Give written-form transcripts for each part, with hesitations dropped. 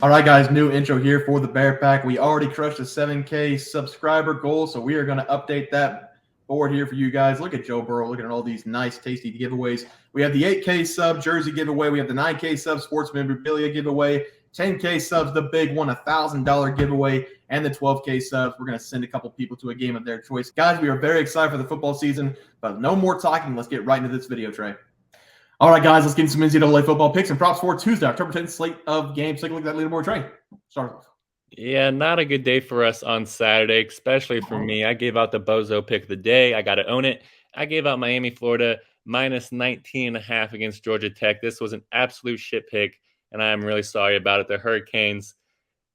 All right, guys, new intro here for the Bear Pack. We already crushed the 7K subscriber goal, so we are going to update that board here for you guys. Look at Joe Burrow, looking at all these nice, tasty giveaways. We have the 8K sub jersey giveaway. We have the 9K sub sports memorabilia giveaway, 10K subs, the big one, $1,000 giveaway, and the 12K subs. We're going to send a couple people to a game of their choice. Guys, we are very excited for the football season, but no more talking. Let's get right into this video, Trey. All right, guys, let's get into some NCAA football picks and props for Tuesday, October 10th, slate of games. Take a look at that leaderboard, Trey. Start off. Yeah, not a good day for us on Saturday, especially for me. I gave out the bozo pick of the day. I got to own it. I gave out Miami, Florida, minus 19.5 against Georgia Tech. This was an absolute shit pick, and I am really sorry about it. The Hurricanes,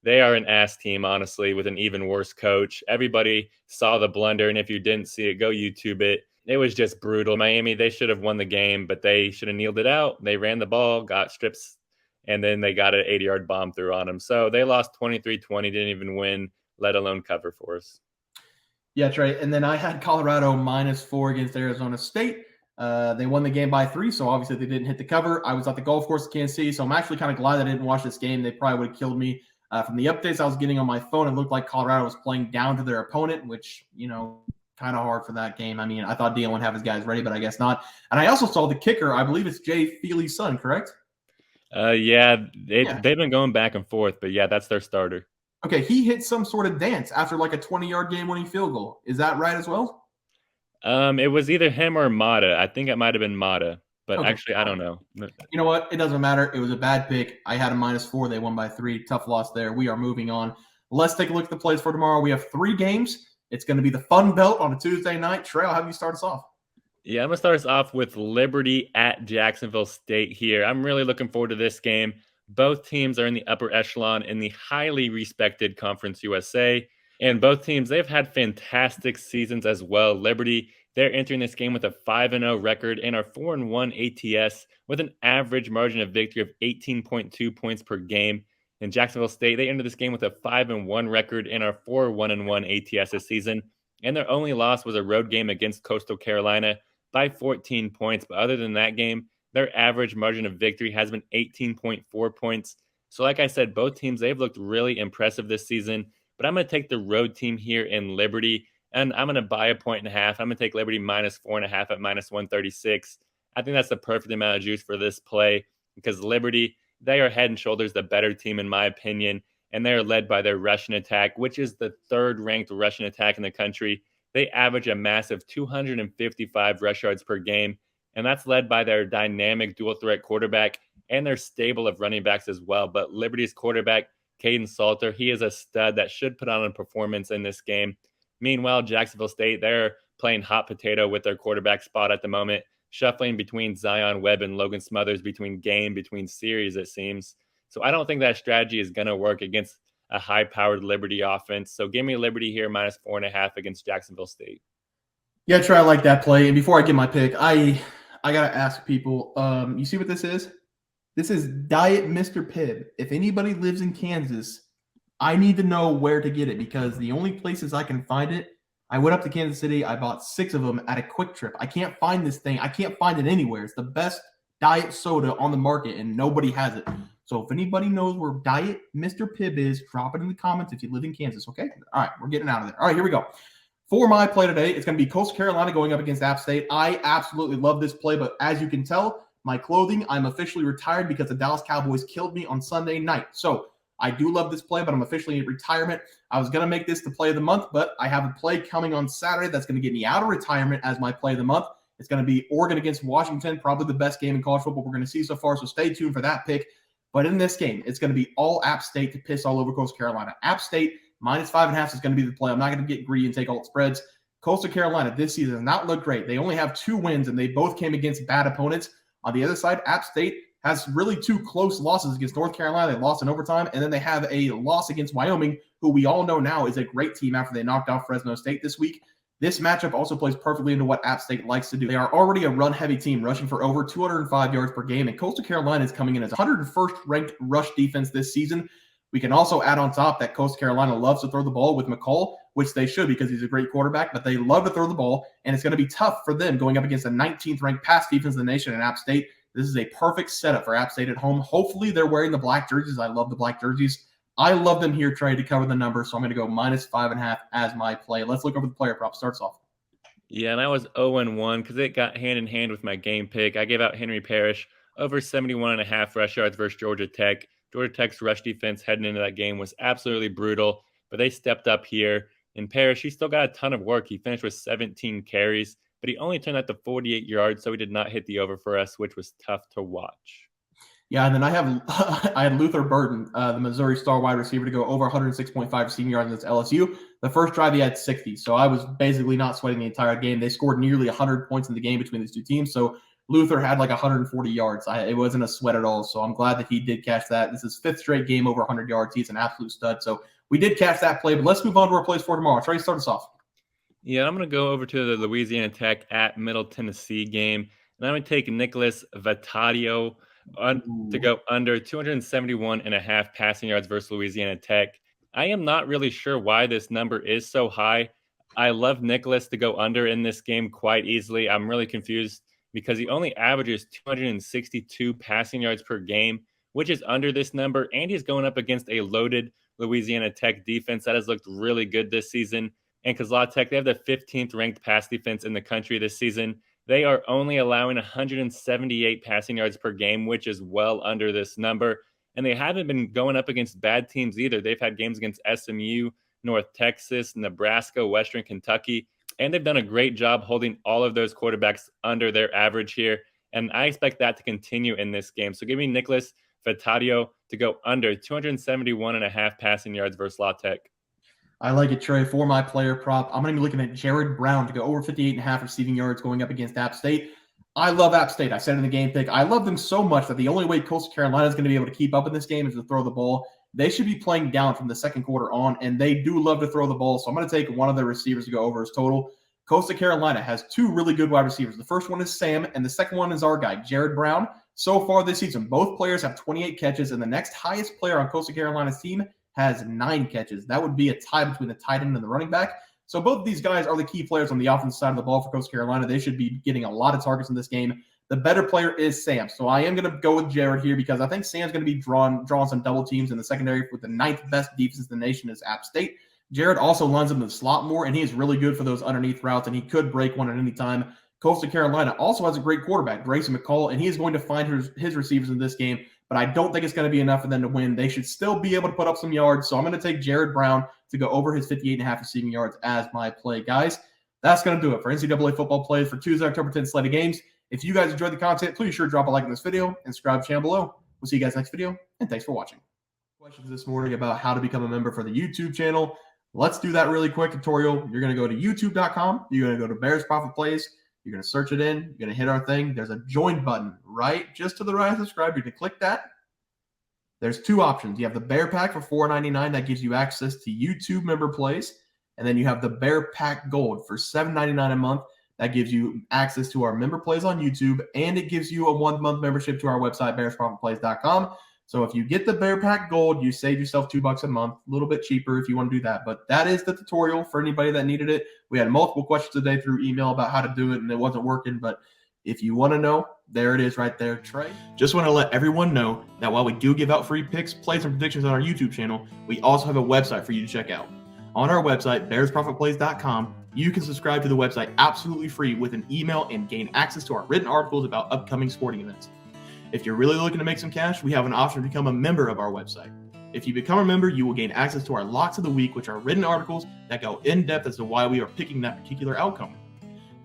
they are an ass team, honestly, with an even worse coach. Everybody saw the blunder, and if you didn't see it, go YouTube it. It was just brutal. Miami, they should have won the game, but they should have kneeled it out. They ran the ball, got strips, and then they got an 80-yard bomb through on them. So they lost 23-20, didn't even win, let alone cover for us. Yeah, Trey. And then I had Colorado -4 against Arizona State. They won the game by 3, so obviously they didn't hit the cover. I was at the golf course at Kansas City, so I'm actually kind of glad I didn't watch this game. They probably would have killed me. From the updates I was getting on my phone, it looked like Colorado was playing down to their opponent, which, kind of hard for that game. I mean, I thought Dion would have his guys ready, but I guess not. And I also saw the kicker. I believe it's Jay Feely's son, correct? They've been going back and forth, but yeah, that's their starter. Okay, he hit some sort of dance after like a 20-yard game-winning field goal. Is that right as well? It was either him or Mata. I think it might have been Mata, but okay. Actually, I don't know. You know what? It doesn't matter. It was a bad pick. I had a -4. They won by 3. Tough loss there. We are moving on. Let's take a look at the plays for tomorrow. We have 3 games. It's going to be the Fun Belt on a Tuesday night. Trey, I'll have you start us off. Yeah, I'm going to start us off with Liberty at Jacksonville State here. I'm really looking forward to this game. Both teams are in the upper echelon in the highly respected Conference USA. And both teams, they've had fantastic seasons as well. Liberty, they're entering this game with a 5-0 record and are 4-1 ATS with an average margin of victory of 18.2 points per game. In Jacksonville State, they entered this game with a 5-1 record and are 4-1-1 ATS this season. And their only loss was a road game against Coastal Carolina by 14 points. But other than that game, their average margin of victory has been 18.4 points. So like I said, both teams, they've looked really impressive this season. But I'm going to take the road team here in Liberty, and I'm going to buy a 1.5. I'm going to take Liberty -4.5 at -136. I think that's the perfect amount of juice for this play because Liberty, they are head and shoulders the better team, in my opinion, and they are led by their rushing attack, which is the 3rd-ranked rushing attack in the country. They average a massive 255 rush yards per game, and that's led by their dynamic dual-threat quarterback and their stable of running backs as well. But Liberty's quarterback, Caden Salter, he is a stud that should put on a performance in this game. Meanwhile, Jacksonville State, they're playing hot potato with their quarterback spot at the moment, shuffling between Zion Webb and Logan Smothers between series, it seems. So I don't think that strategy is going to work against a high-powered Liberty offense. So give me Liberty here -4.5 against Jacksonville State. Yeah, Trey, I like that play. And before I get my pick, I got to ask people, you see what this is? This is Diet Mr. Pibb. If anybody lives in Kansas, I need to know where to get it because the only places I can find it, I went up to Kansas City. I bought 6 of them at a Quick Trip. I can't find this thing. I can't find it anywhere. It's the best diet soda on the market, and nobody has it. So if anybody knows where Diet Mr. Pibb is, drop it in the comments if you live in Kansas, okay? All right, we're getting out of there. All right, here we go. For my play today, it's going to be Coastal Carolina going up against App State. I absolutely love this play, but as you can tell, my clothing, I'm officially retired because the Dallas Cowboys killed me on Sunday night. So I do love this play, but I'm officially in retirement. I was going to make this the play of the month, but I have a play coming on Saturday that's going to get me out of retirement as my play of the month. It's going to be Oregon against Washington, probably the best game in college football we're going to see so far, so stay tuned for that pick. But in this game, it's going to be all App State to piss all over Coastal Carolina. App State -5.5 is going to be the play. I'm not going to get greedy and take all the spreads. Coastal Carolina this season has not looked great. They only have 2 wins, and they both came against bad opponents. On the other side, App State has really 2 close losses against North Carolina. They lost in overtime, and then they have a loss against Wyoming, who we all know now is a great team after they knocked off Fresno State this week. This matchup also plays perfectly into what App State likes to do. They are already a run-heavy team, rushing for over 205 yards per game, and Coastal Carolina is coming in as 101st ranked rush defense this season. We can also add on top that Coastal Carolina loves to throw the ball with McCall, which they should because he's a great quarterback, but they love to throw the ball, and it's going to be tough for them going up against the 19th ranked pass defense in the nation in App State. This is a perfect setup for App State at home. Hopefully they're wearing the black jerseys. I love the black jerseys. I love them here, Trey, to cover the number, so I'm going to go -5.5 as my play. Let's look over the player prop. Starts off. Yeah, and I was 0-1 because it got hand in hand with my game pick. I gave out Henry Parrish over 71.5 rush yards versus Georgia Tech. Georgia Tech's rush defense heading into that game was absolutely brutal, but they stepped up here. And Parrish, he still got a ton of work. He finished with 17 carries, but he only turned out to 48 yards, so he did not hit the over for us, which was tough to watch. Yeah, and then I had Luther Burden, the Missouri star wide receiver, to go over 106.5 receiving yards against LSU. The first drive he had 60, so I was basically not sweating the entire game. They scored nearly 100 points in the game between these two teams, so Luther had like 140 yards. It wasn't a sweat at all, so I'm glad that he did catch that. This is fifth straight game over 100 yards. He's an absolute stud, so we did catch that play, but let's move on to our plays for tomorrow. Trey, start us off. Yeah, I'm going to go over to the Louisiana Tech at Middle Tennessee game, and I'm going to take Nicholas Vittaiato to go under 271.5 passing yards versus Louisiana Tech. I am not really sure why this number is so high. I love Nicholas to go under in this game quite easily. I'm really confused because he only averages 262 passing yards per game, which is under this number, and he's going up against a loaded Louisiana Tech defense that has looked really good this season. And because La Tech, they have the 15th ranked pass defense in the country this season. They are only allowing 178 passing yards per game, which is well under this number. And they haven't been going up against bad teams either. They've had games against SMU, North Texas, Nebraska, Western Kentucky, and they've done a great job holding all of those quarterbacks under their average here. And I expect that to continue in this game. So give me Nicholas Vittaiato to go under 271.5 passing yards versus La Tech. I like it, Trey. For my player prop, I'm going to be looking at Jared Brown to go over 58.5 receiving yards going up against App State. I love App State. I said in the game pick, I love them so much that the only way Coastal Carolina is going to be able to keep up in this game is to throw the ball. They should be playing down from the second quarter on, and they do love to throw the ball. So I'm going to take one of their receivers to go over his total. Coastal Carolina has two really good wide receivers. The first one is Sam, and the second one is our guy, Jared Brown. So far this season, both players have 28 catches, and the next highest player on Coastal Carolina's team has 9 catches. That would be a tie between the tight end and the running back. So both of these guys are the key players on the offensive side of the ball for Coastal Carolina. They should be getting a lot of targets in this game. The better player is Sam. So I am going to go with Jared here because I think Sam's going to be drawing some double teams in the secondary with the 9th best defense in the nation is App State. Jared also lines up in the slot more, and he is really good for those underneath routes, and he could break one at any time. Coastal Carolina also has a great quarterback, Grayson McCall, and he is going to find his receivers in this game, but I don't think it's going to be enough for them to win. They should still be able to put up some yards, so I'm going to take Jared Brown to go over his 58.5 receiving yards as my play. Guys, that's going to do it for NCAA football plays for Tuesday, October 10th slate of games. If you guys enjoyed the content, please sure drop a like on this video and subscribe to the channel below. We'll see you guys next video, and thanks for watching. Questions this morning about how to become a member for the YouTube channel. Let's do that really quick tutorial. You're going to go to youtube.com. You're going to go to Bears Profit Plays. You're going to search it in. You're going to hit our thing. There's a join button right just to the right of subscribe. You're going to click that. There's two options. You have the Bear Pack for $4.99. That gives you access to YouTube member plays. And then you have the Bear Pack Gold for $7.99 a month. That gives you access to our member plays on YouTube. And it gives you a 1-month membership to our website, bearsprofitplays.com. So if you get the Bear Pack Gold, you save yourself $2 a month, a little bit cheaper if you want to do that. But that is the tutorial for anybody that needed it. We had multiple questions today through email about how to do it, and it wasn't working. But if you want to know, there it is right there, Trey. Just want to let everyone know that while we do give out free picks, plays, and predictions on our YouTube channel, we also have a website for you to check out. On our website, bearsprofitplays.com, you can subscribe to the website absolutely free with an email and gain access to our written articles about upcoming sporting events. If you're really looking to make some cash, we have an option to become a member of our website. If you become a member, you will gain access to our Locks of the Week, which are written articles that go in depth as to why we are picking that particular outcome.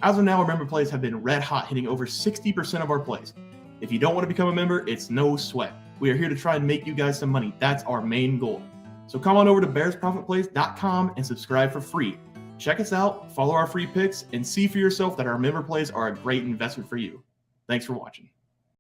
As of now, our member plays have been red hot, hitting over 60% of our plays. If you don't want to become a member, it's no sweat. We are here to try and make you guys some money. That's our main goal. So come on over to bearsprofitplays.com and subscribe for free. Check us out, follow our free picks, and see for yourself that our member plays are a great investment for you. Thanks for watching.